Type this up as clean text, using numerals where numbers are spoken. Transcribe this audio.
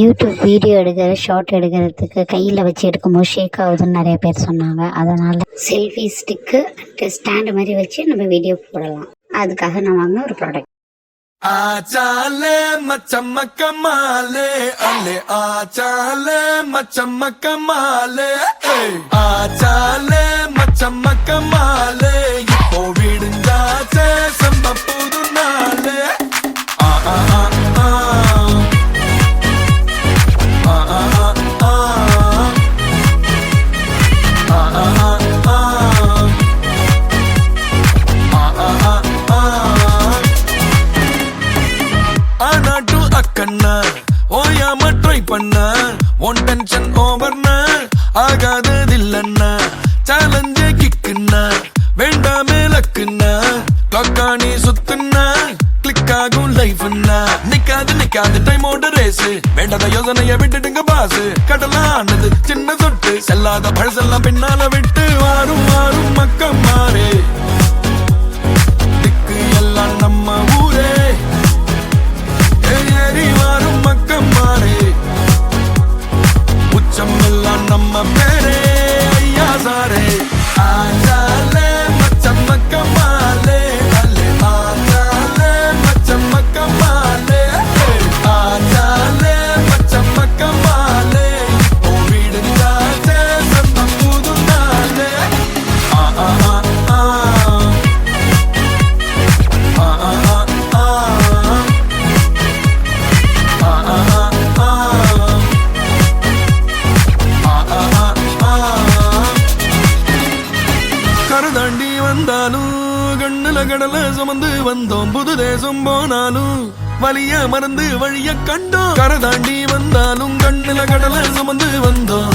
YouTube video short எடுக்கிறதுக்கு கையில் வச்சு எடுக்கும்போது ஷேக் ஆகுதுன்னு நிறைய பேர் சொன்னாங்க. அதனால் செல்ஃபி ஸ்டிக்கு ஸ்டாண்டு மாதிரி வச்சு நம்ம வீடியோ போடலாம். அதுக்காக நான் வாங்கின ஒரு ப்ராடக்ட். ஆச்சாலே மச்சம்மக்க மாலே அல்லே ஆச்சாலே மச்சம்மக்க மாலே ஆச்சாலே மச்சம்மக்க மாலே இப்போ விடுஞ்சாச்சே செம்ம புது நாளே ஆ ஆ ஆ ஆ ஆ ஆ ஆ கண்ணா ஓயாம ட்ரை பண்ண ஒன் டென்ஷன் ஓவர்னா ஆகாததில்லன்னா சேலஞ்சே கிக்குன்னா வேண்டாமே லக்குன்னா கிளாக்கானி சுத்துன்னா கிளிக் ஆகும் லைஃப்னா நிக்காது டைமோட ரேஸ் வேண்டாத யோசனைய விட்டுடுங்க பாஸ் கடலானது சின்ன சொட்டு செல்லாத பழசெல்லாம் பின்னால விட்டு வாரும் மக்கள் மாறே திக்கு எல்லாம் நம்ம ஊரே வாரும் மக்கள் மாறே உச்சம் எல்லாம் நம்ம பேரே ஐயா சாரே ஆச்சாலே மச்சம்மக்க மாலே அல்லே ஆச்சாலே மச்சம்மக்க மாலே ஆச்சாலே மச்சம்மக்க மாலே ஓ வீடுஞ்சாச்சே செம்ம புது நாளே ஆ ஆ ஆ ஆ ஆ ஆ கரதாண்டி வந்தாலும் கண்ணுல கடல சுமந்து வந்தோம் புது தேசம் போனாலும் வலிய மறந்து வழிய கண்டோம் கரதாண்டி வந்தாலும் கண்ணுல கடல சுமந்து வந்தோம்